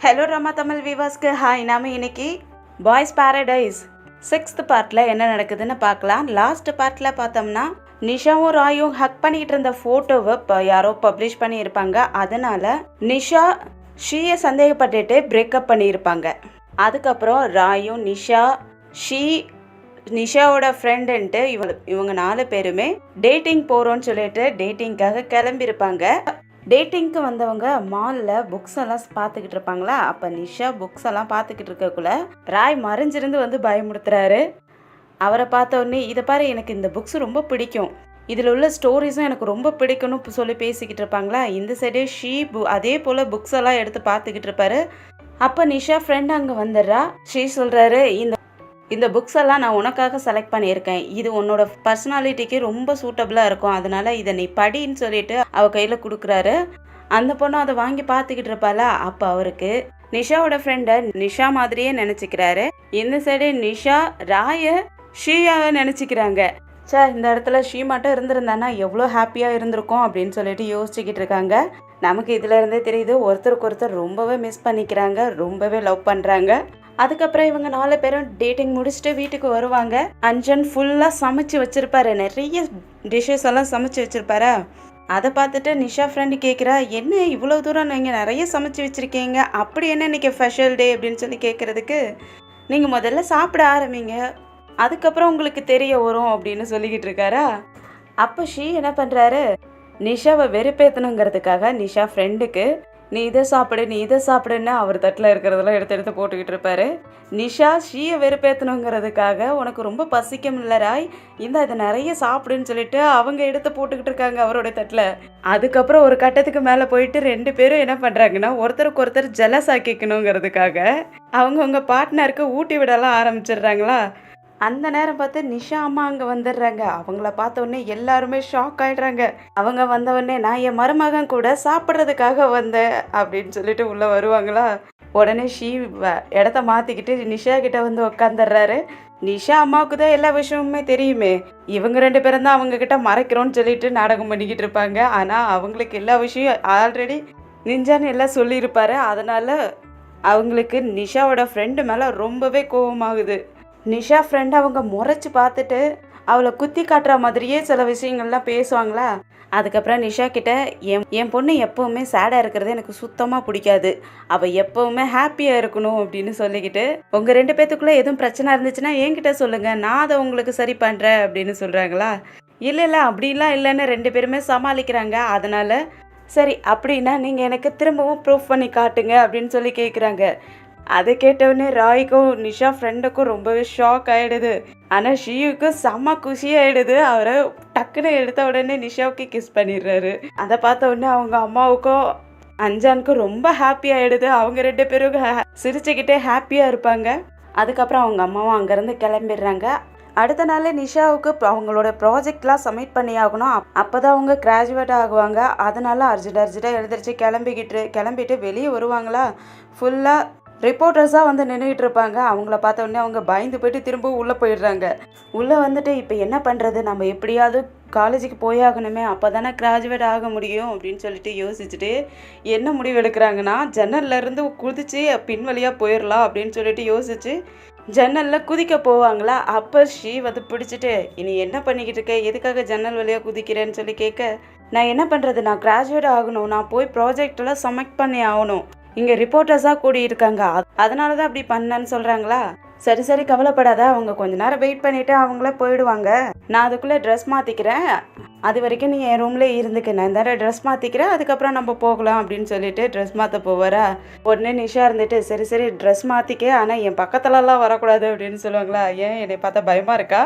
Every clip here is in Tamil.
ஹலோ ரமா தமிழ் விவாஸ்க்கு ஹாய். நாம இன்னைக்கு பாய்ஸ் பாரடைஸ் 6th பார்ட்டில் என்ன நடக்குதுன்னு பார்க்கலாம். லாஸ்ட் பார்ட்டில் பார்த்தோம்னா நிஷாவும் ராயும் ஹக் பண்ணிக்கிட்டு இருந்த ஃபோட்டோவை யாரோ பப்ளிஷ் பண்ணியிருப்பாங்க. அதனால நிஷா ஷீயை சந்தேகப்பட்டுட்டு பிரேக்கப் பண்ணியிருப்பாங்க. அதுக்கப்புறம் ராயும் நிஷாவோட ஃப்ரெண்டுன்ட்டு இவங்க 4 பேருமே டேட்டிங் போகிறோன்னு சொல்லிட்டு டேட்டிங்காக கிளம்பியிருப்பாங்க. டேட்டிங்க்கு வந்தவங்க மாலில் புக்ஸ் எல்லாம் பார்த்துக்கிட்டு இருப்பாங்களா. அப்போ நிஷா புக்ஸ் எல்லாம் பார்த்துக்கிட்டு இருக்கக்குள்ள ராய் மறைஞ்சிருந்து வந்து பயமுடுத்துறாரு. அவரை பார்த்த உடனே இதை பாரு, எனக்கு இந்த புக்ஸ் ரொம்ப பிடிக்கும், இதில் உள்ள ஸ்டோரிஸும் எனக்கு ரொம்ப பிடிக்கும்னு சொல்லி பேசிக்கிட்டு இருப்பாங்களா. இந்த சைடே அதே போல் புக்ஸ் எல்லாம் எடுத்து பார்த்துக்கிட்டு இருப்பாரு. அப்போ நிஷா ஃப்ரெண்ட் அங்கே வந்துடுறா. சொல்கிறாரு, இந்த புக்ஸ் எல்லாம் நான் உனக்காக செலக்ட் பண்ணியிருக்கேன், இது உன்னோட பர்சனாலிட்டிக்கு ரொம்ப சூட்டபிளாக இருக்கும், அதனால இதை நீ படின்னு சொல்லிட்டு அவள் கையில் கொடுக்குறாரு. அந்த பொண்ணு அதை வாங்கி பார்த்துக்கிட்டு இருப்பாளா. அப்போ அவருக்கு நிஷாவோட ஃப்ரெண்டை நிஷா மாதிரியே நினச்சிக்கிறாரு. இந்த சைடு நிஷா ஷீயாவை நினச்சிக்கிறாங்க. இந்த இடத்துல ஷீ மட்டும் இருந்திருந்தானா எவ்வளோ ஹாப்பியாக இருந்திருக்கும் அப்படின்னு சொல்லிட்டு யோசிச்சுக்கிட்டு இருக்காங்க. நமக்கு இதில் இருந்தே தெரியுது ஒருத்தருக்கு ஒருத்தர் ரொம்பவே மிஸ் பண்ணிக்கிறாங்க, ரொம்பவே லவ் பண்ணுறாங்க. அதுக்கப்புறம் இவங்க 4 பேரும் டேட்டிங் முடிச்சுட்டு வீட்டுக்கு வருவாங்க. அஞ்சன் ஃபுல்லாக சமைச்சு வச்சுருப்பாரு, நிறைய டிஷ்ஷஸ் எல்லாம் சமைச்சு வச்சுருப்பாரா. அதை பார்த்துட்டு நிஷா ஃப்ரெண்டு கேட்குறா, என்ன இவ்வளோ தூரம் நீங்கள் நிறைய சமைச்சு வச்சுருக்கீங்க, அப்படி என்ன இன்றைக்கி ஸ்பெஷல் டே அப்படின்னு சொல்லி கேட்குறதுக்கு, நீங்கள் முதல்ல சாப்பிட ஆரம்பிங்க, அதுக்கப்புறம் உங்களுக்கு தெரிய வரும் அப்படின்னு சொல்லிக்கிட்டு இருக்காரா. அப்போ ஷீ என்ன பண்ணுறாரு, நிஷாவை வெறுப்பேற்றணுங்கிறதுக்காக நிஷா ஃப்ரெண்டுக்கு நீ இதை சாப்பிடுன்னு அவர் தட்டில் இருக்கிறதெல்லாம் எடுத்து போட்டுக்கிட்டு இருப்பாரு. நிஷா ஷீயை வெறுப்பேற்றணுங்கிறதுக்காக உனக்கு ரொம்ப பசிக்கும் இல்லை ராய், இதை நிறைய சாப்பிடுன்னு சொல்லிட்டு அவங்க எடுத்து போட்டுக்கிட்டு இருக்காங்க அவரோட தட்டில். அதுக்கப்புறம் ஒரு கட்டத்துக்கு மேலே போயிட்டு 2 பேரும் என்ன பண்ணுறாங்கன்னா ஒருத்தருக்கு ஒருத்தர் ஜெலஸ் ஆக்கிக்கணுங்கிறதுக்காக அவங்கவுங்க பார்ட்னருக்கு ஊட்டி விடலாம் ஆரம்பிச்சிடுறாங்களா. அந்த நேரம் பார்த்து நிஷா அம்மா அங்கே வந்துடுறாங்க. அவங்கள பார்த்த உடனே எல்லாருமே ஷாக் ஆகிடுறாங்க. அவங்க வந்த உடனே நான் என் மருமகன் கூட சாப்பிட்றதுக்காக வந்தேன் அப்படின்னு சொல்லிட்டு உள்ளே வருவாங்களா. உடனே இடத்த மாற்றிக்கிட்டு நிஷா கிட்ட வந்து உட்காந்துடுறாரு. நிஷா அம்மாவுக்கு தான் எல்லா விஷயமுமே தெரியுமே, இவங்க 2 பேரும் தான் அவங்கக்கிட்ட மறைக்கிறோன்னு சொல்லிட்டு நாடகம் பண்ணிக்கிட்டு இருப்பாங்க. ஆனால் அவங்களுக்கு எல்லா விஷயம் ஆல்ரெடி நிஞ்சான்னு எல்லாம் சொல்லியிருப்பாரு. அதனால் அவங்களுக்கு நிஷாவோட ஃப்ரெண்டு மேலே ரொம்பவே கோபமாகுது. நிஷா ஃப்ரெண்ட் அவங்க முறைச்சி பார்த்துட்டு அவளை குத்தி காட்டுற மாதிரியே சில விஷயங்கள்லாம் பேசுவாங்களா. அதுக்கப்புறம் நிஷா கிட்ட என் பொண்ணு எப்போவுமே சேடாக இருக்கிறது எனக்கு சுத்தமாக பிடிக்காது, அவள் எப்போவுமே ஹாப்பியாக இருக்கணும் அப்படின்னு சொல்லிக்கிட்டு, உங்கள் 2 பேத்துக்குள்ளே எதுவும் பிரச்சனை இருந்துச்சுன்னா என்கிட்ட சொல்லுங்கள், நான் அதை உங்களுக்கு சரி பண்ணுறேன் அப்படின்னு சொல்கிறாங்களா. இல்லை அப்படிலாம் இல்லைன்னு 2 பேருமே சமாளிக்கிறாங்க. அதனால் சரி அப்படின்னா நீங்கள் எனக்கு திரும்பவும் ப்ரூஃப் பண்ணி காட்டுங்க அப்படின்னு சொல்லி கேட்குறாங்க. அதை கேட்டவுடனே ராய்க்கும் நிஷா ஃப்ரெண்டுக்கும் ரொம்பவே ஷாக் ஆகிடுது. ஆனால் ஷீயுக்கு செம்ம குஷி ஆகிடுது. அவரை டக்குன்னு எடுத்த உடனே நிஷாவுக்கு கிஸ் பண்ணிடுறாரு. அதை பார்த்த உடனே அவங்க அம்மாவுக்கும் அஞ்சானுக்கும் ரொம்ப ஹாப்பி ஆகிடுது. அவங்க 2 பேரும் சிரிச்சுக்கிட்டே ஹாப்பியாக இருப்பாங்க. அதுக்கப்புறம் அவங்க அம்மாவும் அங்கேருந்து கிளம்பிடுறாங்க. அடுத்த நாள் நிஷாவுக்கு அவங்களோட ப்ராஜெக்ட்லாம் சப்மிட் பண்ணி ஆகணும். அப்போ தான் அவங்க கிராஜுவேட் ஆகுவாங்க. அதனால அர்ஜென்ட்டாக எழுந்திரிச்சு கிளம்பிட்டு வெளியே வருவாங்களா. ஃபுல்லாக ரிப்போர்ட்டர்ஸாக வந்து நின்றுக்கிட்டு இருப்பாங்க. அவங்கள பார்த்த உடனே அவங்க பயந்து போயிட்டு திரும்ப உள்ளே போயிடுறாங்க. உள்ளே வந்துட்டு இப்போ என்ன பண்ணுறது, நம்ம எப்படியாவது காலேஜுக்கு போயாகணுமே, அப்போ தானே கிராஜுவேட் ஆக முடியும் அப்படின்னு சொல்லிட்டு யோசிச்சுட்டு என்ன முடிவு எடுக்கிறாங்கன்னா ஜன்னல்லேருந்து குதிச்சு பின் வழியாக போயிடலாம் அப்படின்னு சொல்லிட்டு யோசிச்சு ஜன்னலில் குதிக்க போவாங்களா. அப்போ ஷீ வந்து பிடிச்சிட்டு இனி என்ன பண்ணிக்கிட்டு இருக்க, எதுக்காக ஜன்னல் வழியாக குதிக்கிறேன்னு சொல்லி கேட்க, நான் என்ன பண்ணுறது, நான் கிராஜுவேட் ஆகணும், நான் போய் ப்ராஜெக்டெல்லாம் சப்மிட் பண்ணி ஆகணும், இங்கே ரிப்போர்ட்டர்ஸாக கூடி இருக்காங்க, அதனால தான் அப்படி பண்ணேன்னு சொல்கிறாங்களா. சரி கவலைப்படாத, அவங்க கொஞ்ச நேரம் வெயிட் பண்ணிவிட்டு அவங்களே போயிடுவாங்க, நான் அதுக்குள்ளே ட்ரெஸ் மாற்றிக்கிறேன், அது வரைக்கும் நீ என் ரூம்லேயே இருந்துக்க, நான் இந்த ட்ரெஸ் மாற்றிக்கிறேன், அதுக்கப்புறம் நம்ம போகலாம் அப்படின்னு சொல்லிட்டு ட்ரெஸ் மாற்ற போவாரா. உடனே நிஷா இருந்துட்டு சரி ட்ரெஸ் மாற்றிக்க, ஆனால் என் பக்கத்துலலாம் வரக்கூடாது அப்படின்னு சொல்லுவாங்களா. ஏன் என்னை பார்த்தா பயமாக இருக்கா,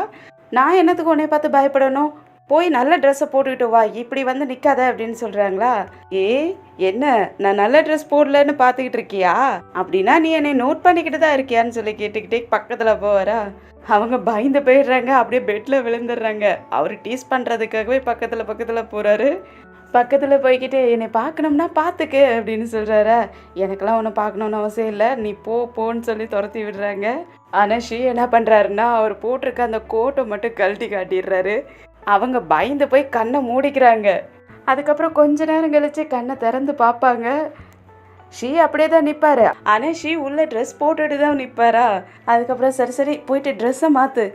நான் என்னத்துக்கு உன்னை பார்த்து பயப்படணும், போய் நல்ல ட்ரெஸ்ஸை போட்டுக்கிட்டு வா, இப்படி வந்து நிற்காத அப்படின்னு சொல்கிறாங்களா. என்ன நான் நல்ல ட்ரெஸ் போடலன்னு பார்த்துக்கிட்டு இருக்கியா, அப்படின்னா நீ என்னை நோட் பண்ணிக்கிட்டு தான் இருக்கியான்னு சொல்லி கேட்டுக்கிட்டே பக்கத்தில் போவாரா. அவங்க பயந்து போயிடுறாங்க, அப்படியே பெட்டில் விழுந்துடுறாங்க. அவர் டீஸ் பண்ணுறதுக்காகவே பக்கத்தில் போகிறாரு. பக்கத்தில் போய்கிட்டு என்னை பார்க்கணும்னா பார்த்துக்கு அப்படின்னு சொல்கிறாரா. எனக்கெல்லாம் ஒன்றும் பார்க்கணுன்னு அவசியம் இல்லை, நீ போன்னு சொல்லி துரத்தி விடுறாங்க. ஆனால் ஷீ என்ன பண்ணுறாருன்னா அவர் போட்டிருக்க அந்த கோட்டை மட்டும் கழட்டி காட்டிடுறாரு. அவங்க பயந்து போய் கண்ணை மூடிக்கிறாங்க. அதுக்கப்புறம் கொஞ்ச நேரம் கழிச்சு கண்ணை திறந்து பார்ப்பாங்க. ஷீ அப்படியே தான் நிற்பாரு. ஆனால் ஷீ உள்ள ட்ரெஸ் போட்டுட்டு தான் நிற்பாரா. அதுக்கப்புறம் சரி சரி போயிட்டு ட்ரெஸ்ஸை மாற்று,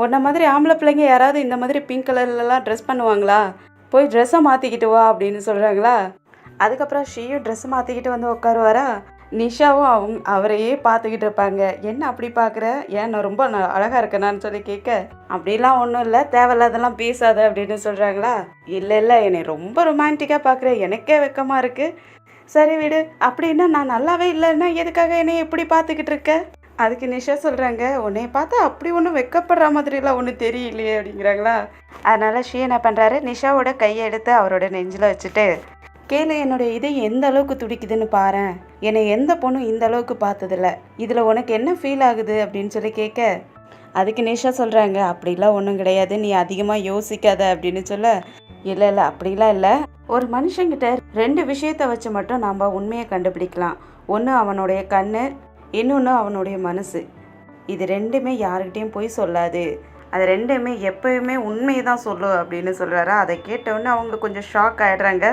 உன்ன மாதிரி ஆம்பளை பிள்ளைங்க யாராவது இந்த மாதிரி பிங்க் கலர்லலாம் ட்ரெஸ் பண்ணுவாங்களா, போய் ட்ரெஸ்ஸை மாற்றிக்கிட்டு வா அப்படின்னு சொல்கிறாங்களா. அதுக்கப்புறம் ஷீயும் ட்ரெஸ்ஸை மாற்றிக்கிட்டு வந்து உட்காருவாரா. நிஷாவும் அவரையே பார்த்துக்கிட்டு இருப்பாங்க. என்ன அப்படி பார்க்குற, ஏன் நான் ரொம்ப அழகாக இருக்கேனான்னு சொல்லி கேட்க, அப்படிலாம் ஒன்றும் இல்லை, தேவையில்லாதெல்லாம் பேசாத அப்படின்னு சொல்கிறாங்களா. இல்லை இல்லை, என்னை ரொம்ப ரொமான்டிக்காக பார்க்குறேன், எனக்கே வெக்கமாக இருக்குது. சரி விடு, அப்படின்னா நான் நல்லாவே இல்லைன்னா எதுக்காக என்னை எப்படி பார்த்துக்கிட்டு இருக்க. அதுக்கு நிஷா சொல்கிறாங்க, உன்னை பார்த்தா அப்படி ஒன்றும் வெக்கப்படுற மாதிரிலாம் ஒன்றும் தெரியலையே அப்படிங்கிறாங்களா. அதனால் ஷீ என்ன பண்ணுறாரு, நிஷாவோட கையை எடுத்து அவரோட நெஞ்சில் வச்சுட்டு, கேளு, என்னுடைய இது எந்த அளவுக்கு துடிக்குதுன்னு பாரு, என்னை எந்த பொண்ணும் இந்த அளவுக்கு பார்த்ததில்ல, இதில் உனக்கு என்ன ஃபீல் ஆகுது அப்படின்னு சொல்லி கேட்க, அதுக்கு நிஷா சொல்கிறாங்க, அப்படிலாம் ஒன்றும் கிடையாது, நீ அதிகமாக யோசிக்காத அப்படின்னு சொல்ல, இல்லை இல்லை அப்படிலாம் இல்லை, ஒரு மனுஷங்கிட்ட 2 விஷயத்தை வச்சு மட்டும் நாம் உண்மையை கண்டுபிடிக்கலாம். ஒன்று அவனுடைய கண், இன்னொன்று அவனுடைய மனசு. இது 2மே யாருக்கிட்டையும் போய் சொல்லாது, அது 2மே எப்போயுமே உண்மையை தான் சொல்லும் அப்படின்னு சொல்கிறாரா. அதை கேட்டவுடனே அவங்க கொஞ்சம் ஷாக் ஆகிடுறாங்க.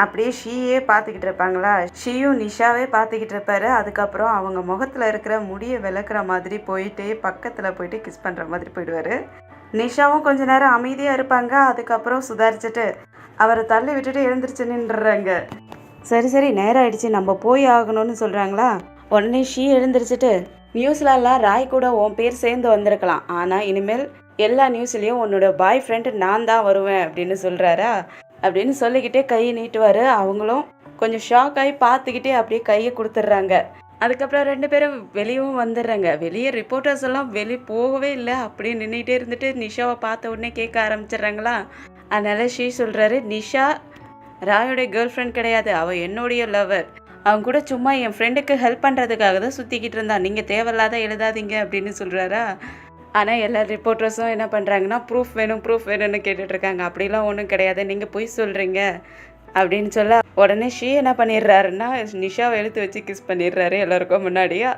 அப்படியே ஷீயே பார்த்துக்கிட்டு இருப்பாங்களா, ஷீயும் நிஷாவே பார்த்துக்கிட்டு இருப்பாரு. அதுக்கப்புறம் அவங்க முகத்தில் இருக்கிற முடியை விளக்குற மாதிரி போயிட்டு பக்கத்தில் போயிட்டு கிஸ் பண்ணுற மாதிரி போயிடுவார். நிஷாவும் கொஞ்ச நேரம் அமைதியாக இருப்பாங்க. அதுக்கப்புறம் சுதாரிச்சுட்டு அவரை தள்ளி விட்டுட்டு எழுந்திரிச்சு நின்றுறாங்க. சரி சரி நேரம் ஆயிடுச்சு, நம்ம போய் ஆகணும்னு சொல்கிறாங்களா. உடனே ஷீ எழுந்திரிச்சிட்டு, நியூஸ்லலாம் ராய் கூட உன் பேர் சேர்ந்து வந்திருக்கலாம், ஆனால் இனிமேல் எல்லா நியூஸ்லேயும் உன்னோட பாய் ஃப்ரெண்டு நான் தான் வருவேன் அப்படின்னு சொல்கிறாரா. அப்படின்னு சொல்லிக்கிட்டே கையை நீட்டுவார். அவங்களும் கொஞ்சம் ஷாக் ஆகி பார்த்துக்கிட்டே அப்படியே கையை கொடுத்துட்றாங்க. அதுக்கப்புறம் 2 பேரும் வெளியவும் வந்துடுறாங்க. வெளியே ரிப்போர்ட்டர்ஸ் எல்லாம் வெளியே போகவே இல்லை, அப்படியே நின்றுட்டே இருந்துட்டு நிஷாவை பார்த்த உடனே கேட்க ஆரம்பிச்சிடுறாங்களா. அதனால ஷீ சொல்கிறாரு, நிஷா ராயோடைய கேர்ள் ஃப்ரெண்ட் கிடையாது, அவள் என்னுடைய லவர், அவங்க கூட சும்மா என் ஃப்ரெண்டுக்கு ஹெல்ப் பண்ணுறதுக்காக தான் சுற்றிக்கிட்டு இருந்தான், நீங்கள் தேவையில்லாத எழுதாதீங்க அப்படின்னு சொல்கிறாரா. ஆனால் எல்லா ரிப்போர்ட்டர்ஸும் என்ன பண்ணுறாங்கன்னா, ப்ரூஃப் வேணும்னு கேட்டுட்ருக்காங்க. அப்படிலாம் ஒன்றும் கிடையாது, நீங்கள் போய் சொல்கிறீங்க அப்படின்னு சொல்ல, உடனே ஷீ என்ன பண்ணிடுறாருன்னா நிஷாவை எழுத்து வச்சு கிஸ் பண்ணிடுறாரு எல்லாருக்கும் முன்னாடியே.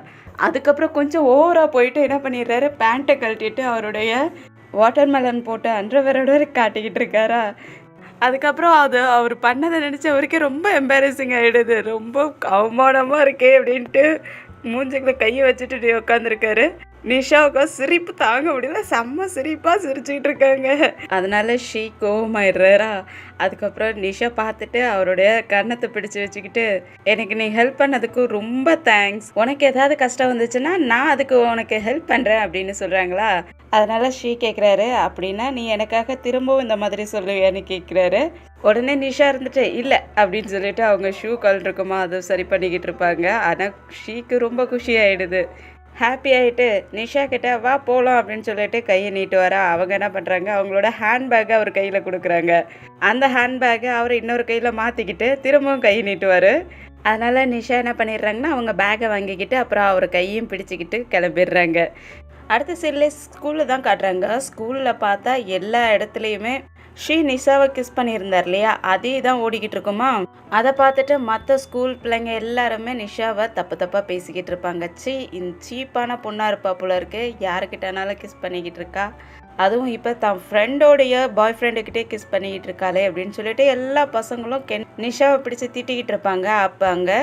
அதுக்கப்புறம் கொஞ்சம் ஓவராக போயிட்டு என்ன பண்ணிடுறாரு, பேண்ட்டை கழட்டிட்டு அவருடைய வாட்டர்மெலன் போட்டு அண்டர்வேரோட காட்டிக்கிட்டு இருக்காரா. அதுக்கப்புறம் அது அவர் பண்ணதை நினச்சி அவருக்கே ரொம்ப எம்பாரசிங் ஆகிடுது. ரொம்ப அவமானமாக இருக்கே அப்படின்ட்டு மூஞ்சிகளை கையை வச்சுட்டு உட்காந்துருக்காரு. நிஷாவுக்கு சிரிப்பு தாங்க முடியல, செம்ம சிரிப்பாக சிரிச்சுக்கிட்டு இருக்காங்க. அதனால ஷீ கோவமாயிடுறாரா. அதுக்கப்புறம் நிஷா பார்த்துட்டு அவருடைய கன்னத்தை பிடிச்சி வச்சுக்கிட்டு, எனக்கு நீ ஹெல்ப் பண்ணதுக்கு ரொம்ப தேங்க்ஸ், உனக்கு ஏதாவது கஷ்டம் வந்துச்சுன்னா நான் அதுக்கு உனக்கு ஹெல்ப் பண்ணுறேன் அப்படின்னு சொல்கிறாங்களா. அதனால ஷீ கேட்குறாரு, அப்படின்னா நீ எனக்காக திரும்பவும் இந்த மாதிரி சொல்லுவியான்னு கேட்குறாரு. உடனே நிஷா இருந்துட்டு இல்லை அப்படின்னு சொல்லிட்டு அவங்க ஷூ கால் இருக்குமா அதை சரி பண்ணிக்கிட்டு இருப்பாங்க. ஆனால் ஷீக்கு ரொம்ப குஷி ஆகிடுது, ஹாப்பி ஆகிட்டு நிஷா கிட்ட வா போகலாம் அப்படின்னு சொல்லிட்டு கையை நீட்டு வரா. அவங்க என்ன பண்ணுறாங்க, அவங்களோட ஹேண்ட்பேக்கை அவர் கையில் கொடுக்குறாங்க. அந்த ஹேண்ட்பேக்கை அவர் இன்னொரு கையில் மாற்றிக்கிட்டு திரும்பவும் கையை நீட்டுவார். அதனால் நிஷா என்ன பண்ணிடுறாங்கன்னா அவங்க பேக்கை வாங்கிக்கிட்டு அப்புறம் அவர் கையும் பிடிச்சிக்கிட்டு கிளம்பிடுறாங்க. அடுத்த சைடில் ஸ்கூலில் தான் காட்டுறாங்க. ஸ்கூலில் பார்த்தா எல்லா இடத்துலையுமே ஷீ நிஷாவை கிஸ் பண்ணியிருந்தார் இல்லையா, அதே தான் ஓடிக்கிட்டு இருக்குமா. அதை பார்த்துட்டு மற்ற ஸ்கூல் பிள்ளைங்க எல்லாருமே நிஷாவை தப்பாக பேசிக்கிட்டு இருப்பாங்க. இந்த சீப்பான பொண்ணாக இருப்பா போல இருக்கு, யாருக்கிட்டனாலும் கிஸ் பண்ணிக்கிட்டு இருக்கா, அதுவும் இப்போ தான் ஃப்ரெண்டோடைய பாய் ஃப்ரெண்டுக்கிட்டே கிஸ் பண்ணிக்கிட்டு இருக்காளே அப்படின்னு சொல்லிட்டு எல்லா பசங்களும் நிஷாவை பிடிச்சி திட்டிக்கிட்டு இருப்பாங்க. அப்போ அங்கே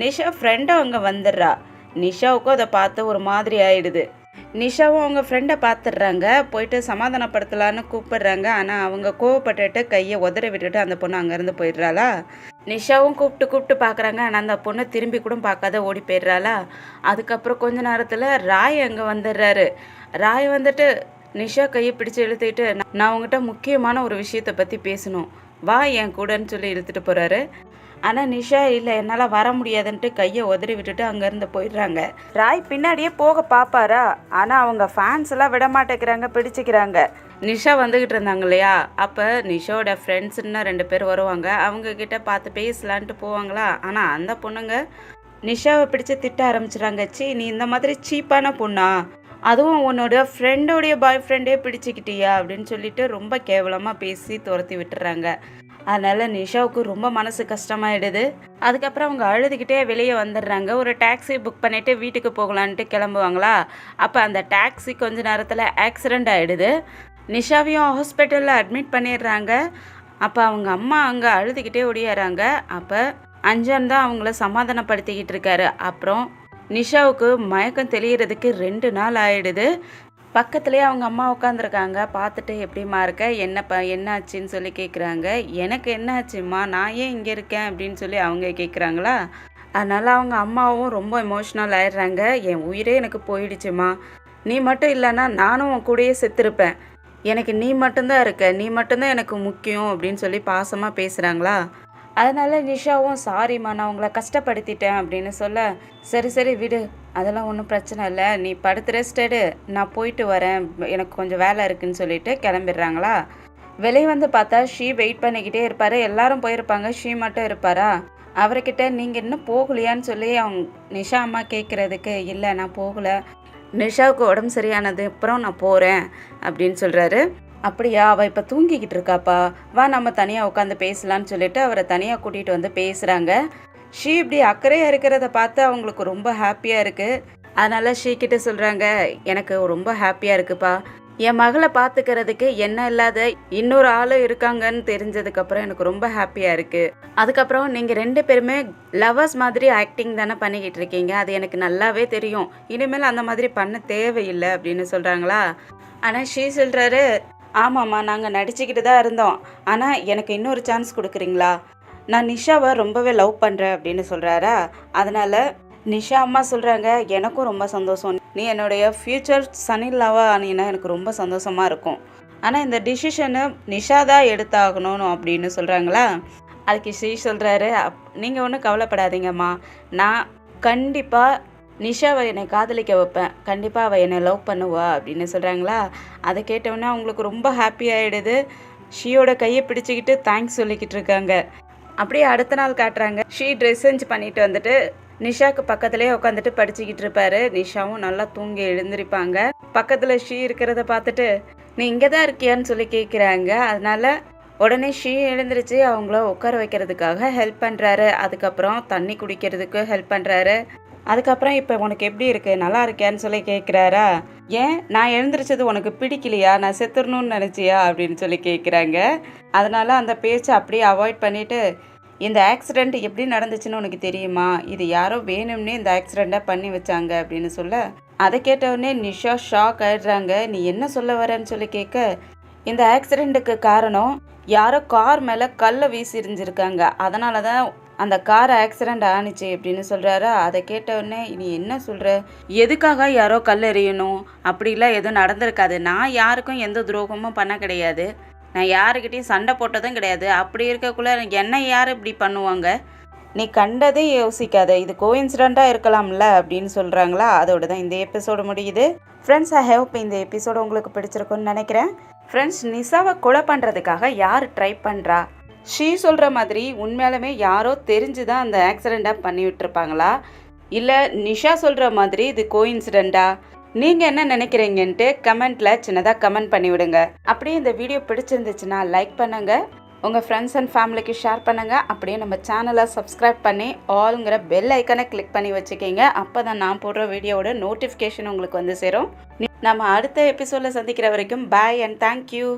நிஷா ஃப்ரெண்டும் அங்கே வந்துடுறா. நிஷாவுக்கும் அதை பார்த்து ஒரு மாதிரி ஆயிடுது. நிஷாவும் அவங்க ஃப்ரெண்டை பார்த்துடுறாங்க, போயிட்டு சமாதானப்படுத்தலான்னு கூப்பிடுறாங்க. ஆனால் அவங்க கோவப்பட்டுட்டு கையை உதற விட்டுட்டு அந்த பொண்ணு அங்கேருந்து போயிடுறாளா. நிஷாவும் கூப்பிட்டு பார்க்குறாங்க, ஆனால் அந்த பொண்ணு திரும்பி கூட பார்க்காத ஓடி போயிடுறாளா. அதுக்கப்புறம் கொஞ்ச நேரத்தில் ராய் அங்கே வந்துடுறாரு. ராய் வந்துட்டு நிஷா கையை பிடிச்சி இழுத்துக்கிட்டு, நான் உங்ககிட்ட முக்கியமான ஒரு விஷயத்தை பற்றி பேசணும், வா என் கூடன்னு சொல்லி இழுத்துட்டு போகிறாரு. ஆனால் நிஷா இல்லை என்னால் வர முடியாதுன்ட்டு கையை உதறி விட்டுட்டு அங்கேருந்து போயிடுறாங்க. ராய் பின்னாடியே போக பார்ப்பாரா, ஆனால் அவங்க ஃபேன்ஸ் எல்லாம் விட மாட்டேங்கிறாங்க, பிடிச்சிக்கிறாங்க. நிஷா வந்துக்கிட்டு இருந்தாங்க இல்லையா, அப்போ நிஷாவோட ஃப்ரெண்ட்ஸுன்னு 2 பேர் வருவாங்க. அவங்கக்கிட்ட பார்த்து பேசலான்ட்டு போவாங்களா. ஆனால் அந்த பொண்ணுங்க நிஷாவை பிடிச்சி திட்ட ஆரம்பிச்சிடுறாங்க. நீ இந்த மாதிரி சீப்பான பொண்ணா, அதுவும் உன்னோட ஃப்ரெண்டோடைய பாய் ஃப்ரெண்டே பிடிச்சிக்கிட்டியா அப்படின்னு சொல்லிட்டு ரொம்ப கேவலமாக பேசி துரத்தி விட்டுறாங்க. அதனால் நிஷாவுக்கு ரொம்ப மனசு கஷ்டமாயிடுது. அதுக்கப்புறம் அவங்க அழுதுகிட்டே வெளியே வந்துடுறாங்க. ஒரு டாக்ஸி புக் பண்ணிவிட்டு வீட்டுக்கு போகலான்ட்டு கிளம்புவாங்களா. அப்போ அந்த டாக்ஸி கொஞ்ச நேரத்தில் ஆக்சிடெண்ட் ஆகிடுது. நிஷாவையும் ஹாஸ்பிட்டலில் அட்மிட் பண்ணிடுறாங்க. அப்போ அவங்க அம்மா அங்கே அழுதுகிட்டே ஓடியாராங்க. அப்போ அஞ்சான் தான் அவங்கள சமாதானப்படுத்திக்கிட்டு இருக்காரு. அப்புறம் நிஷாவுக்கு மயக்கம் தெளியறதுக்கு 2 நாள் ஆயிடுது. பக்கத்துலேயே அவங்க அம்மா உட்காந்துருக்காங்க. பார்த்துட்டு எப்படிம்மா இருக்க, என்ன ஆச்சுன்னு சொல்லி கேட்குறாங்க. எனக்கு என்ன ஆச்சும்மா, நான் ஏன் இங்கே இருக்கேன் அப்படின்னு சொல்லி அவங்க கேட்குறாங்களா. அதனால் அவங்க அம்மாவும் ரொம்ப எமோஷ்னல் ஆயிடுறாங்க. என் உயிரே எனக்கு போயிடுச்சுமா, நீ மட்டும் இல்லைன்னா நானும் உன் கூடயே செத்துருப்பேன், எனக்கு நீ மட்டும்தான் இருக்க, நீ மட்டும்தான் எனக்கு முக்கியம் அப்படின்னு சொல்லி பாசமாக பேசுகிறாங்களா. அதனால் நிஷாவும் சாரிம்மா நான் உங்களை கஷ்டப்படுத்திட்டேன் அப்படின்னு சொல்ல, சரி சரி விடு, அதெல்லாம் ஒன்றும் பிரச்சனை இல்லை, நீ படுத்து ரெஸ்ட் எடு, நான் போயிட்டு வரேன், எனக்கு கொஞ்சம் வேலை இருக்குன்னு சொல்லிட்டு கிளம்பிடுறாங்களா. வெளியே வந்து பார்த்தா ஷீ வெயிட் பண்ணிக்கிட்டே இருப்பார். எல்லாரும் போயிருப்பாங்க, ஷீ மட்டும் இருப்பாரா. அவர்கிட்ட நீங்கள் இன்னும் போகலையான்னு சொல்லி அவங்க நிஷா அம்மா கேட்குறதுக்கு, இல்லை நான் போகலை, நிஷாவுக்கு உடம்பு சரியானது அப்புறம் நான் போகிறேன் அப்படின்னு சொல்கிறாரு. அப்படியா, அவள் இப்போ தூங்கிக்கிட்டு இருக்காப்பா, வா நம்ம தனியாக உட்காந்து பேசலான்னு சொல்லிட்டு அவரை தனியாக கூட்டிகிட்டு வந்து பேசுகிறாங்க. ஷீ இப்படி அக்கறையாக இருக்கிறத பார்த்து அவங்களுக்கு ரொம்ப ஹாப்பியாக இருக்குது. அதனால் ஷீ கிட்ட சொல்கிறாங்க, எனக்கு ரொம்ப ஹாப்பியாக இருக்குப்பா, என் மகளை பார்த்துக்கிறதுக்கு என்ன இல்லாத இன்னொரு ஆளும் இருக்காங்கன்னு தெரிஞ்சதுக்கப்புறம் எனக்கு ரொம்ப ஹாப்பியாக இருக்குது. அதுக்கப்புறம் நீங்கள் 2 பேருமே லவர்ஸ் மாதிரி ஆக்டிங் தானே பண்ணிக்கிட்டு இருக்கீங்க, அது எனக்கு நல்லாவே தெரியும், இனிமேல் அந்த மாதிரி பண்ண தேவையில்லை அப்படின்னு சொல்கிறாங்களா. ஆனால் ஷீ சொல்கிறாரு, ஆமாம்மா நாங்கள் நடிச்சுக்கிட்டு தான் இருந்தோம், ஆனால் எனக்கு இன்னொரு சான்ஸ் கொடுக்குறீங்களா, நான் நிஷாவை ரொம்பவே லவ் பண்ணுறேன் அப்படின்னு சொல்கிறாரா. அதனால் நிஷா அம்மா சொல்கிறாங்க, எனக்கும் ரொம்ப சந்தோஷம், நீ என்னுடைய ஃப்யூச்சர் சன்னில்லாவா ஆனீன்னா எனக்கு ரொம்ப சந்தோஷமாக இருக்கும், ஆனால் இந்த டிசிஷனை நிஷா தான் எடுத்தாகணும் அப்படின்னு சொல்கிறாங்களா. அதுக்கு ஸ்ரீ சொல்கிறாரு, நீங்கள் ஒன்றும் கவலைப்படாதீங்கம்மா, நான் கண்டிப்பாக நிஷாவை என்னை காதலிக்க வைப்பேன், கண்டிப்பாக அவள் என்னை லவ் பண்ணுவா அப்படின்னு சொல்கிறாங்களா. அதை கேட்டவுடனே அவங்களுக்கு ரொம்ப ஹாப்பி ஆகிடுது. ஷீயோட கையை பிடிச்சிக்கிட்டு தேங்க்ஸ் சொல்லிக்கிட்டு இருக்காங்க. அப்படியே அடுத்த நாள் காட்டுறாங்க. ஷீ ட்ரெஸ் சேஞ்ச் பண்ணிட்டு வந்துட்டு நிஷாவுக்கு பக்கத்துலேயே உட்காந்துட்டு படிச்சுக்கிட்டு இருப்பாரு. நிஷாவும் நல்லா தூங்கி எழுந்திருப்பாங்க. பக்கத்தில் ஷீ இருக்கிறத பார்த்துட்டு, நீ இங்கே தான் இருக்கியான்னு சொல்லி கேட்குறாங்க. அதனால உடனே ஷீ எழுந்திரிச்சு அவங்கள உட்கார வைக்கிறதுக்காக ஹெல்ப் பண்ணுறாரு. அதுக்கப்புறம் தண்ணி குடிக்கிறதுக்கு ஹெல்ப் பண்ணுறாரு. அதுக்கப்புறம் இப்போ உனக்கு எப்படி இருக்குது, நல்லா இருக்கியான்னு சொல்லி கேட்குறாரா. ஏன் நான் எழுந்திரிச்சது உனக்கு பிடிக்கலையா, நான் செத்துடணும்னு நினச்சியா அப்படின்னு சொல்லி கேட்குறாங்க. அதனால் அந்த பேச்சை அப்படியே அவாய்ட் பண்ணிவிட்டு, இந்த ஆக்சிடெண்ட் எப்படி நடந்துச்சுன்னு உனக்கு தெரியுமா, இது யாரோ வேணும்னே இந்த ஆக்சிடெண்ட்டாக பண்ணி வச்சாங்க அப்படின்னு சொல்ல, அதை கேட்டவுடனே நிஷா ஷாக் ஆகிடுறாங்க. நீ என்ன சொல்ல வரேன்னு சொல்லி கேட்க, இந்த ஆக்சிடெண்ட்டுக்கு காரணம் யாரோ கார் மேலே கல்லை வீசி எறிஞ்சிருக்காங்க, அதனால தான் அந்த கார் ஆக்சிடெண்ட் ஆனிச்சு அப்படின்னு சொல்கிறாரா. அதை கேட்டவுடனே நீ என்ன சொல்கிற, எதுக்காக யாரோ கல் எறியணும், அப்படிலாம் எதுவும் நடந்திருக்காது, நான் யாருக்கும் எந்த துரோகமும் பண்ண கிடையாது, நான் யாருக்கிட்டையும் சண்டை போட்டதும் கிடையாது, அப்படி இருக்கக்குள்ள என்ன யார் இப்படி பண்ணுவாங்க, நீ கண்டதே யோசிக்காத, இது கோஇன்சிடெண்ட்டாக இருக்கலாம்ல அப்படின்னு சொல்கிறாங்களா. அதோட தான் இந்த எபிசோடு முடியுது. ஃப்ரெண்ட்ஸ், ஐ ஹோப் இந்த எபிசோடு உங்களுக்கு பிடிச்சிருக்குன்னு நினைக்கிறேன். ஃப்ரெண்ட்ஸ், நிஷாவை கொலை பண்ணுறதுக்காக யார் ட்ரை பண்ணுறா, ஷீ சொல்கிற மாதிரி உண்மையாலுமே யாரோ தெரிஞ்சு தான் அந்த ஆக்சிடெண்ட்டாக பண்ணி விட்டுருப்பாங்களா, இல்லை நிஷா சொல்கிற மாதிரி இது கோஇன்சிடெண்ட்டா, நீங்கள் என்ன நினைக்கிறீங்கன்ட்டு கமெண்ட்டில் சின்னதாக கமெண்ட் பண்ணிவிடுங்க. அப்படியே இந்த வீடியோ பிடிச்சிருந்துச்சுன்னா லைக் பண்ணுங்கள், உங்கள் ஃப்ரெண்ட்ஸ் அண்ட் ஃபேமிலிக்கு ஷேர் பண்ணுங்கள். அப்படியே நம்ம சேனலை சப்ஸ்கிரைப் பண்ணி ஆல்ங்கிற பெல் ஐக்கனை கிளிக் பண்ணி வச்சுக்கிங்க. அப்போ தான் நான் போடுற வீடியோவோட நோட்டிஃபிகேஷன் உங்களுக்கு வந்து சேரும். நம்ம அடுத்த எபிசோடில் சந்திக்கிற வரைக்கும் பாய் அண்ட் தேங்க்யூ.